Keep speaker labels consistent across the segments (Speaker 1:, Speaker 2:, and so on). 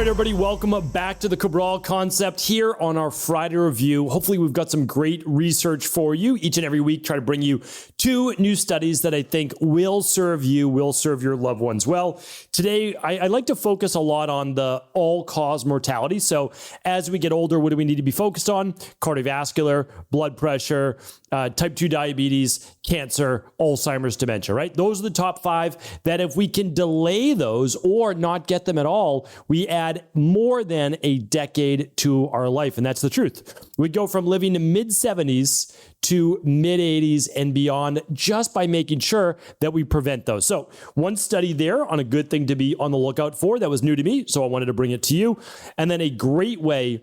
Speaker 1: everybody, welcome back to the Cabral Concept here on our Friday review. Hopefully we've got some great research for you each and every week. Try to bring you 2 new studies that I think will serve you, will serve your loved ones well. Today, I like to focus a lot on the all-cause mortality. So as we get older, what do we need to be focused on? Cardiovascular, blood pressure, type 2 diabetes, cancer, Alzheimer's, dementia, right? Those are the top 5 that if we can delay those or not get them at all, we add more than a decade to our life. And that's the truth. We go from living in mid-70s to mid-80s and beyond just by making sure that we prevent those. So one study there on a good thing to be on the lookout for that was new to me, so I wanted to bring it to you. And then a great way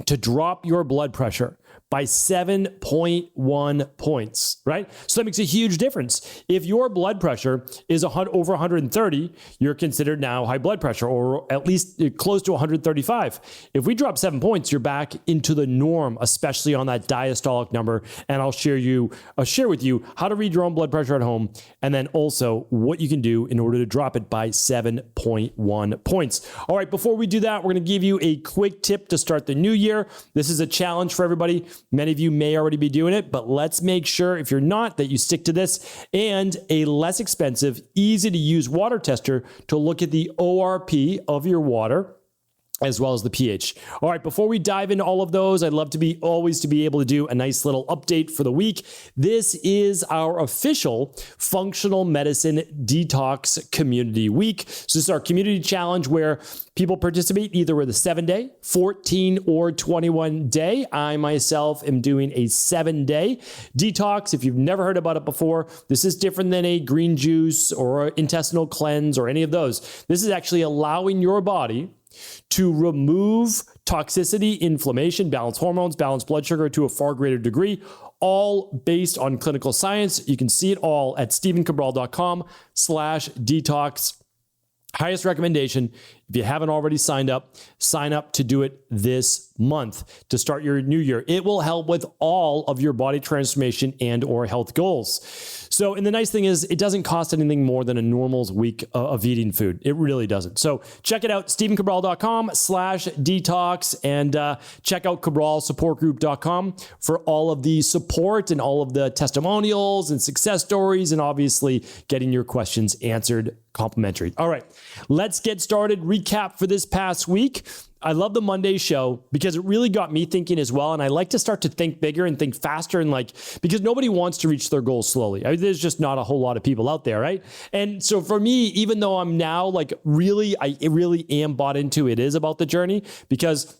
Speaker 1: to drop your blood pressure by 7.1 points, right? So that makes a huge difference. If your blood pressure is over 130, you're considered now high blood pressure, or at least close to 135. If we drop 7 points, you're back into the norm, especially on that diastolic number. And I'll share with you how to read your own blood pressure at home, and then also what you can do in order to drop it by 7.1 points. All right, before we do that, we're going to give you a quick tip to start the new year. This is a challenge for everybody. Many of you may already be doing it, but let's make sure, if you're not, that you stick to this, and a less expensive, easy to use water tester to look at the ORP of your water, as well as the pH. All right, before we dive into all of those, I'd love to be able to do a nice little update for the week. This is our official functional medicine detox community week. So this is our community challenge where people participate either with a 7-day, 14, or 21 day. I myself am doing a 7-day detox. If you've never heard about it before, this is different than a green juice or intestinal cleanse or any of those. This is actually allowing your body to remove toxicity, inflammation, balance hormones, balance blood sugar to a far greater degree, all based on clinical science. You can see it all at stephencabral.com/detox. Highest recommendation, if you haven't already signed up, sign up to do it this month to start your new year. It will help with all of your body transformation and or health goals. So, and the nice thing is it doesn't cost anything more than a normal week of eating food. It really doesn't. So check it out, stephencabral.com/detox, and check out cabralsupportgroup.com for all of the support and all of the testimonials and success stories, and obviously getting your questions answered complimentary. All right, let's get started. Recap for this past week. I love the Monday show because it really got me thinking as well. And I like to start to think bigger and think faster, and because nobody wants to reach their goals slowly. I mean, there's just not a whole lot of people out there, right? And so for me, even though I'm now I really am bought into it is about the journey, because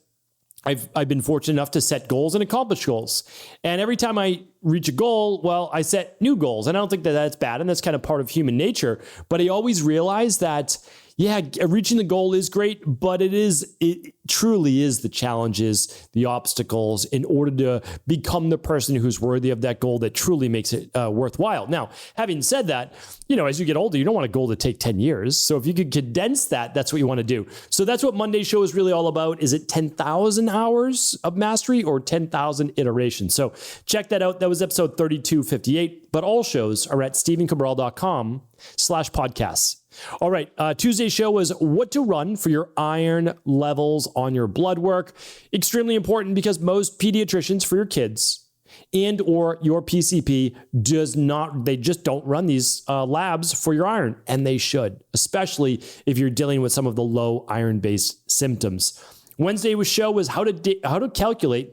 Speaker 1: I've been fortunate enough to set goals and accomplish goals. And every time I reach a goal, well, I set new goals. And I don't think that that's bad. And that's kind of part of human nature. But I always realize that, yeah, reaching the goal is great, but it truly is the challenges, the obstacles in order to become the person who's worthy of that goal that truly makes it worthwhile. Now, having said that, as you get older, you don't want a goal to take 10 years. So if you could condense that, that's what you want to do. So that's what Monday's show is really all about. Is it 10,000 hours of mastery or 10,000 iterations? So check that out. That was episode 3258, but all shows are at stephencabral.com/podcasts. All right. Tuesday's show was what to run for your iron levels on your blood work. Extremely important because most pediatricians for your kids and or your PCP they just don't run these labs for your iron, and they should, especially if you're dealing with some of the low iron-based symptoms. Wednesday's show was how to calculate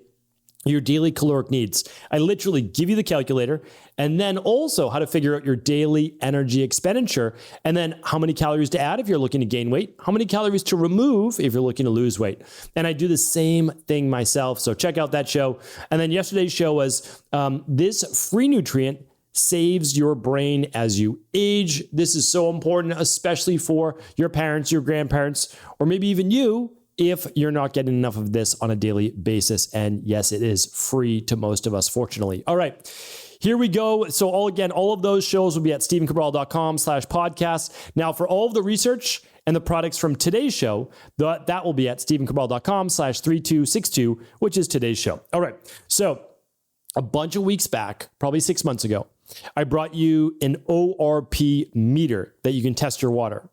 Speaker 1: your daily caloric needs. I literally give you the calculator, and then also how to figure out your daily energy expenditure, and then how many calories to add if you're looking to gain weight, how many calories to remove if you're looking to lose weight. And I do the same thing myself. So check out that show. And then yesterday's show was this free nutrient saves your brain as you age. This is so important, especially for your parents, your grandparents, or maybe even you, if you're not getting enough of this on a daily basis. And yes, it is free to most of us, fortunately. All right, here we go. So all of those shows will be at stephencabral.com/podcast. Now, for all of the research and the products from today's show, that will be at stephencabral.com/3262, which is today's show. All right, so a bunch of weeks back, probably 6 months ago, I brought you an ORP meter that you can test your water.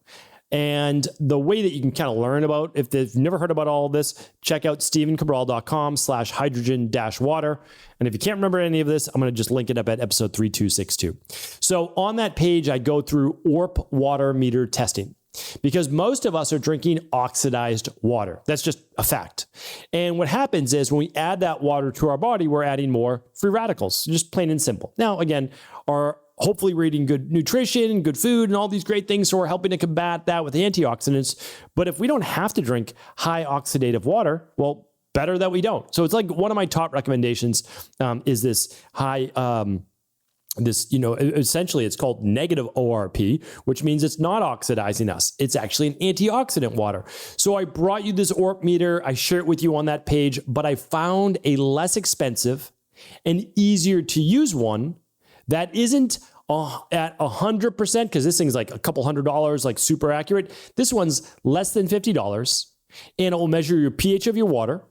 Speaker 1: And the way that you can kind of learn about, if you've never heard about all of this, check out stevencabral.com/hydrogen-water. And if you can't remember any of this, I'm going to just link it up at episode 3262. So on that page, I go through ORP water meter testing, because most of us are drinking oxidized water. That's just a fact. And what happens is when we add that water to our body, we're adding more free radicals, just plain and simple. Now, again, hopefully we're eating good nutrition, good food, and all these great things, so we're helping to combat that with antioxidants. But if we don't have to drink high oxidative water, well, better that we don't. So it's like one of my top recommendations is this essentially it's called negative ORP, which means it's not oxidizing us. It's actually an antioxidant water. So I brought you this ORP meter. I share it with you on that page, but I found a less expensive and easier to use one that isn't at 100%, because this thing's like a couple $100, like super accurate. This one's less than $50, and it will measure your pH of your water,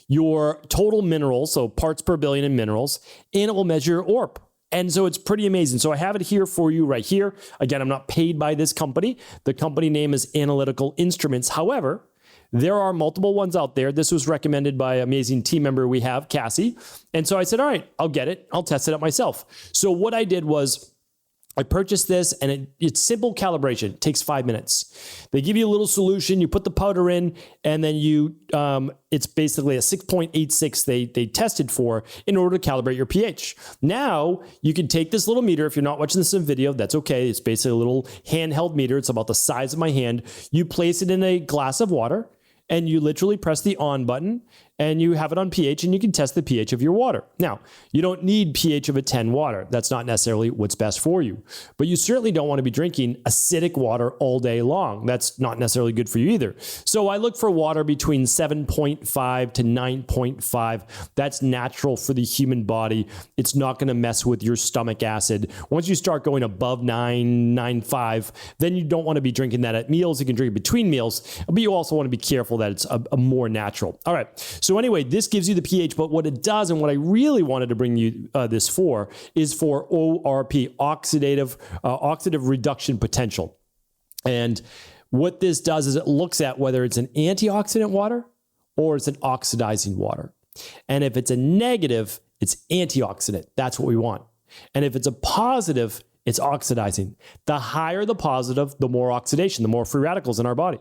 Speaker 1: your total minerals, so parts per billion in minerals, and it will measure your ORP. And so it's pretty amazing. So I have it here for you right here. Again, I'm not paid by this company. The company name is Analytical Instruments. However, there are multiple ones out there. This was recommended by an amazing team member we have, Cassie. And so I said, all right, I'll get it. I'll test it out myself. So what I did was I purchased this, and it's simple calibration. It takes 5 minutes. They give you a little solution. You put the powder in, and then it's basically a 6.86 they tested for in order to calibrate your pH. Now, you can take this little meter. If you're not watching this in video, that's okay. It's basically a little handheld meter. It's about the size of my hand. You place it in a glass of water, and you literally press the on button, and you have it on pH, and you can test the pH of your water. Now, you don't need pH of a 10 water. That's not necessarily what's best for you. But you certainly don't want to be drinking acidic water all day long. That's not necessarily good for you either. So I look for water between 7.5 to 9.5. That's natural for the human body. It's not going to mess with your stomach acid. Once you start going above 9.5, then you don't want to be drinking that at meals. You can drink it between meals, but you also want to be careful that it's a more natural. All right. So anyway, this gives you the pH, but what it does, and what I really wanted to bring you this for, is for ORP, oxidative reduction potential. And what this does is it looks at whether it's an antioxidant water or it's an oxidizing water. And if it's a negative, it's antioxidant. That's what we want. And if it's a positive, it's oxidizing. The higher the positive, the more oxidation, the more free radicals in our body.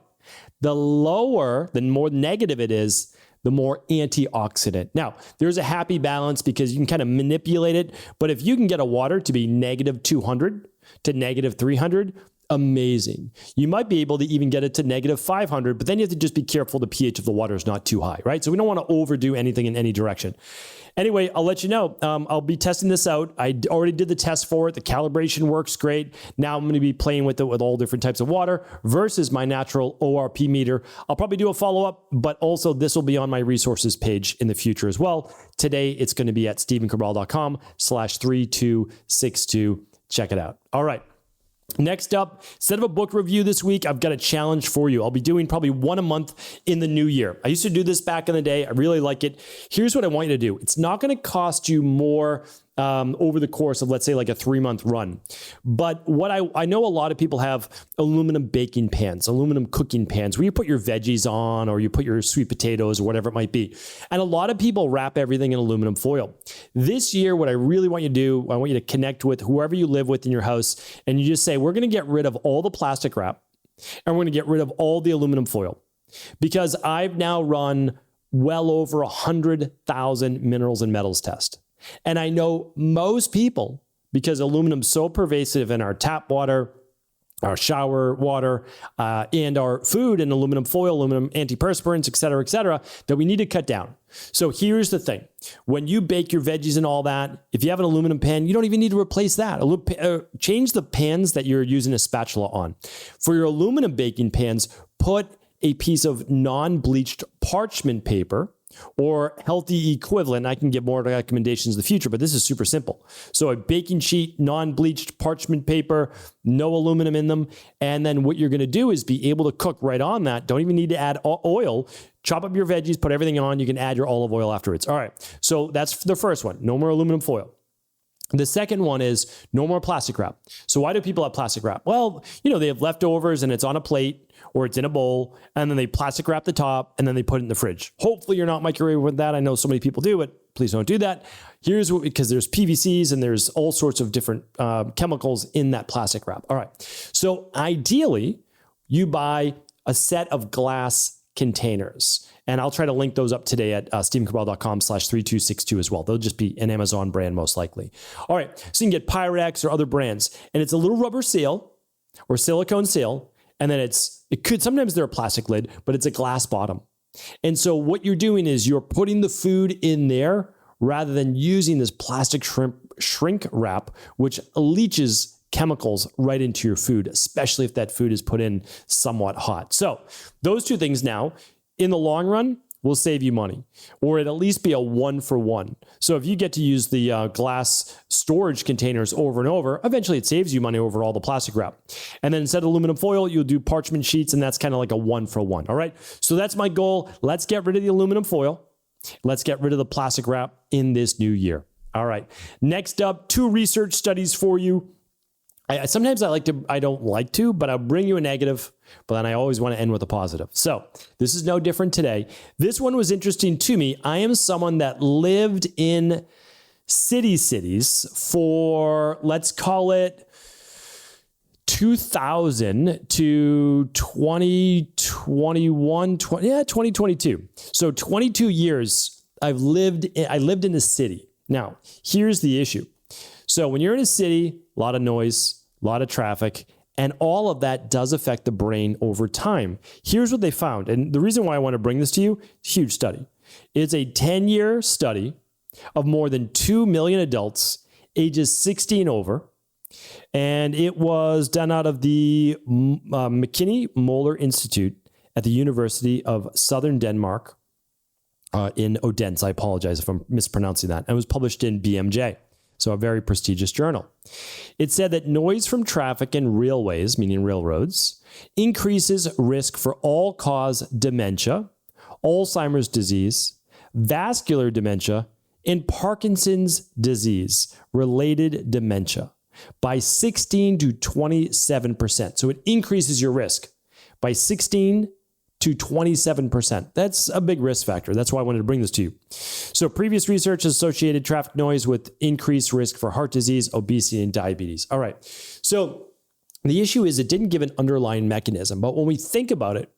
Speaker 1: The lower, the more negative it is, the more antioxidant. Now, there's a happy balance because you can kind of manipulate it, but if you can get a water to be negative 200 to negative 300, amazing. You might be able to even get it to negative 500, but then you have to just be careful the pH of the water is not too high, right? So we don't want to overdo anything in any direction. Anyway, I'll let you know. I'll be testing this out. I already did the test for it. The calibration works great. Now I'm going to be playing with it with all different types of water versus my natural ORP meter. I'll probably do a follow-up, but also this will be on my resources page in the future as well. Today, it's going to be at stevencabral.com/3262. Check it out. All right. Next up, instead of a book review this week, I've got a challenge for you. I'll be doing probably one a month in the new year. I used to do this back in the day. I really like it. Here's what I want you to do. It's not going to cost you more over the course of, let's say, like a 3-month run. But what I know a lot of people have aluminum baking pans, aluminum cooking pans, where you put your veggies on or you put your sweet potatoes or whatever it might be. And a lot of people wrap everything in aluminum foil. This year, what I really want you to do, I want you to connect with whoever you live with in your house, and you just say, we're going to get rid of all the plastic wrap, and we're going to get rid of all the aluminum foil. Because I've now run well over 100,000 minerals and metals tests. And I know most people, because aluminum's so pervasive in our tap water, our shower water, and our food, and aluminum foil, aluminum antiperspirants, et cetera, that we need to cut down. So here's the thing. When you bake your veggies and all that, if you have an aluminum pan, you don't even need to replace that. Change the pans that you're using a spatula on. For your aluminum baking pans, put a piece of non-bleached parchment paper or healthy equivalent. I can give more recommendations in the future, but this is super simple. So a baking sheet, non-bleached parchment paper, no aluminum in them. And then what you're going to do is be able to cook right on that. Don't even need to add oil. Chop up your veggies, put everything on. You can add your olive oil afterwards. All right. So that's the first one. No more aluminum foil. The second one is no more plastic wrap. So why do people have plastic wrap? Well, they have leftovers and it's on a plate or it's in a bowl, and then they plastic wrap the top and then they put it in the fridge. Hopefully you're not microwaving with that. I know so many people do it. Please don't do that. Here's what, because there's PVCs and there's all sorts of different chemicals in that plastic wrap. All right. So ideally you buy a set of glass containers. And I'll try to link those up today at stephencabral.com/3262 as well. They'll just be an Amazon brand most likely. All right, so you can get Pyrex or other brands, and it's a little rubber seal or silicone seal, and then sometimes they're a plastic lid, but it's a glass bottom. And so what you're doing is you're putting the food in there rather than using this plastic shrink wrap, which leaches chemicals right into your food, especially if that food is put in somewhat hot. So those two things now, in the long run, will save you money, or it'll at least be a 1-for-1. So if you get to use the glass storage containers over and over, eventually it saves you money over all the plastic wrap. And then instead of aluminum foil, you'll do parchment sheets, and that's kind of like a 1-for-1. All right. So that's my goal. Let's get rid of the aluminum foil. Let's get rid of the plastic wrap in this new year. All right. Next up, 2 research studies for you. Sometimes I don't like to, but I'll bring you a negative, but then I always want to end with a positive. So this is no different today. This one was interesting to me. I am someone that lived in cities for, let's call it 2000 to 2022. So 22 years I lived in a city. Now, here's the issue. So when you're in a city, a lot of noise, a lot of traffic, and all of that does affect the brain over time. Here's what they found. And the reason why I want to bring this to you, huge study. It's a 10-year study of more than 2 million adults ages 16 over. And it was done out of the McKinney Moller Institute at the University of Southern Denmark in Odense. I apologize if I'm mispronouncing that. And it was published in BMJ. So a very prestigious journal. It said that noise from traffic and railways, meaning railroads, increases risk for all-cause dementia, Alzheimer's disease, vascular dementia, and Parkinson's disease related dementia by 16 to 27%. So it increases your risk by 16 to 27%. That's a big risk factor. That's why I wanted to bring this to you. So previous research associated traffic noise with increased risk for heart disease, obesity, and diabetes. All right. So the issue is it didn't give an underlying mechanism, but when we think about it,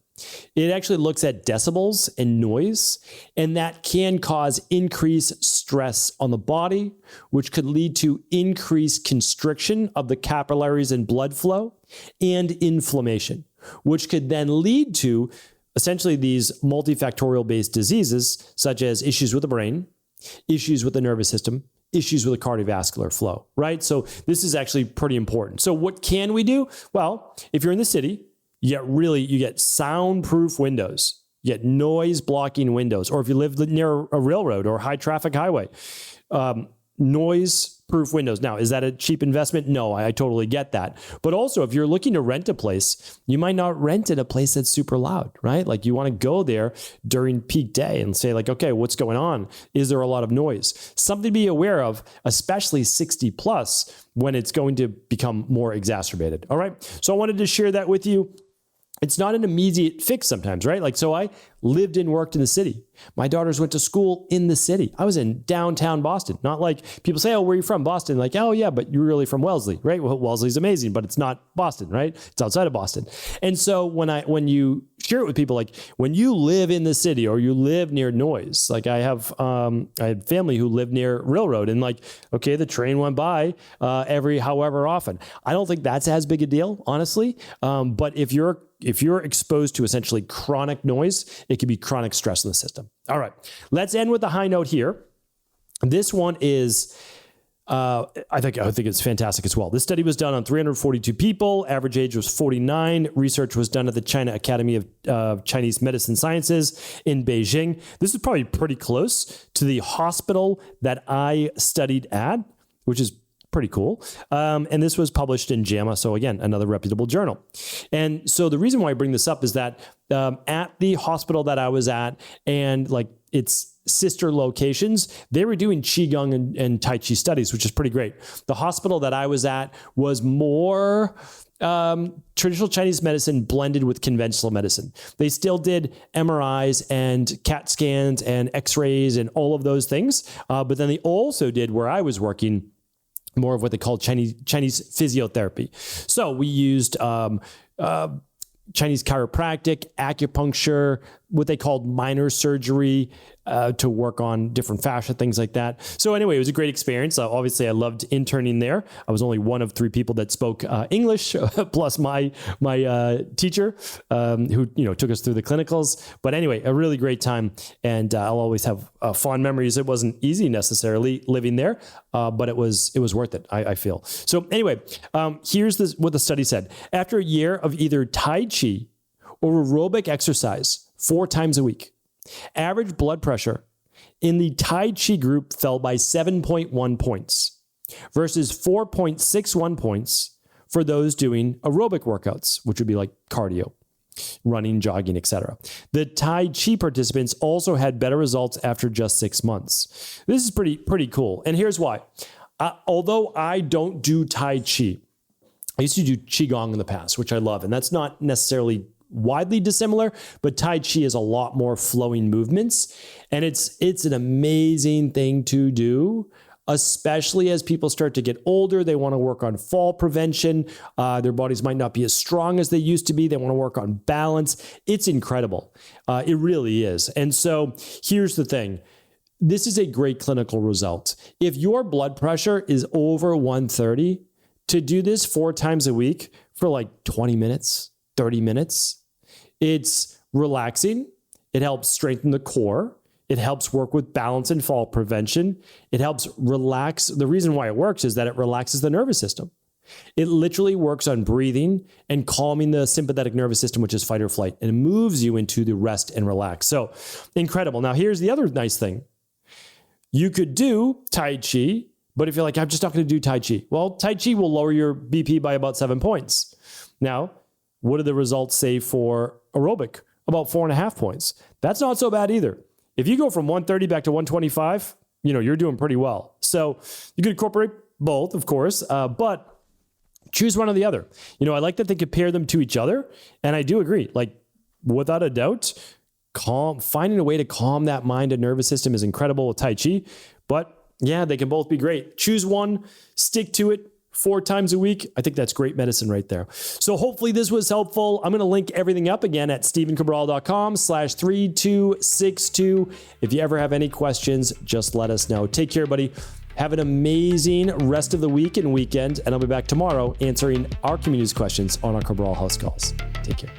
Speaker 1: it actually looks at decibels and noise, and that can cause increased stress on the body, which could lead to increased constriction of the capillaries and blood flow and inflammation, which could then lead to essentially these multifactorial based diseases, such as issues with the brain, issues with the nervous system, issues with the cardiovascular flow, right? So this is actually pretty important. So what can we do? Well, if you're in the city, you get soundproof windows, you get noise blocking windows, or if you live near a railroad or high traffic highway, noise proof windows. Now, is that a cheap investment? No, I totally get that. But also, if you're looking to rent a place, you might not rent at a place that's super loud, right? Like you want to go there during peak day and say like, okay, what's going on? Is there a lot of noise? Something to be aware of, especially 60 plus, when it's going to become more exacerbated. All right. So I wanted to share that with you. It's not an immediate fix sometimes, right? Like, so I lived and worked in the city. My daughters went to school in the city. I was in downtown Boston. Not like people say, oh, where are you from? Boston. Like, oh yeah, but you're really from Wellesley, right? Well, Wellesley's amazing, but it's not Boston, right? It's outside of Boston. And so when you share it with people, like when you live in the city or you live near noise, like I had family who lived near railroad, and like, okay, the train went by every however often. I don't think that's as big a deal, honestly. But if you're exposed to essentially chronic noise, it could be chronic stress in the system. All right, let's end with a high note here. This one is, I think it's fantastic as well. This study was done on 342 people. Average age was 49. Research was done at the China Academy of Chinese Medicine Sciences in Beijing. This is probably pretty close to the hospital that I studied at, which is pretty cool. And this was published in JAMA. So again, another reputable journal. And so the reason why I bring this up is that at the hospital that I was at and like its sister locations, they were doing Qigong and Tai Chi studies, which is pretty great. The hospital that I was at was more traditional Chinese medicine blended with conventional medicine. They still did MRIs and CAT scans and X-rays and all of those things. But then they also did, where I was working, more of what they call Chinese physiotherapy. So we used Chinese chiropractic, acupuncture, what they called minor surgery to work on different fascia, things like that. So anyway, it was a great experience. Obviously, I loved interning there. I was only one of 3 people that spoke English, plus my teacher who took us through the clinicals. But anyway, a really great time, and I'll always have fond memories. It wasn't easy necessarily living there, but it was worth it, I feel. So anyway, here's what the study said. After a year of either Tai Chi or aerobic exercise 4 times a week, average blood pressure in the Tai Chi group fell by 7.1 points versus 4.61 points for those doing aerobic workouts, which would be like cardio, running, jogging, etc. The Tai Chi participants also had better results after just 6 months. This is pretty cool. And here's why. Although I don't do Tai Chi, I used to do Qigong in the past, which I love. And that's not necessarily widely dissimilar, but Tai Chi is a lot more flowing movements. And it's an amazing thing to do, especially as people start to get older. They want to work on fall prevention. Their bodies might not be as strong as they used to be. They want to work on balance. It's incredible. It really is. And so here's the thing. This is a great clinical result. If your blood pressure is over 130, to do this 4 times a week for like 20 minutes, 30 minutes, it's relaxing. It helps strengthen the core. It helps work with balance and fall prevention. It helps relax. The reason why it works is that it relaxes the nervous system. It literally works on breathing and calming the sympathetic nervous system, which is fight or flight, and it moves you into the rest and relax. So incredible. Now, here's the other nice thing. You could do Tai Chi, but if you're like, I'm just not going to do Tai Chi. Well, Tai Chi will lower your BP by about 7 points. Now, what do the results say for aerobic? About 4.5 points. That's not so bad either. If you go from 130 back to 125, you're doing pretty well. So you could incorporate both, of course, but choose one or the other. I like that they compare them to each other. And I do agree, like without a doubt, finding a way to calm that mind and nervous system is incredible with Tai Chi. But yeah, they can both be great. Choose one, stick to it. 4 times a week. I think that's great medicine right there. So hopefully this was helpful. I'm going to link everything up again at stevencabral.com/3262. If you ever have any questions, just let us know. Take care, buddy. Have an amazing rest of the week and weekend, and I'll be back tomorrow answering our community's questions on our Cabral House Calls. Take care.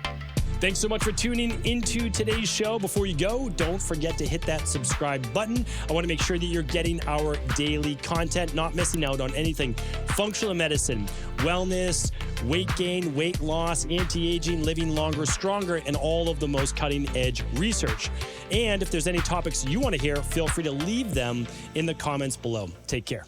Speaker 1: Thanks so much for tuning into today's show. Before you go, don't forget to hit that subscribe button. I want to make sure that you're getting our daily content, not missing out on anything functional medicine, wellness, weight gain, weight loss, anti-aging, living longer, stronger, and all of the most cutting-edge research. And if there's any topics you want to hear, feel free to leave them in the comments below. Take care.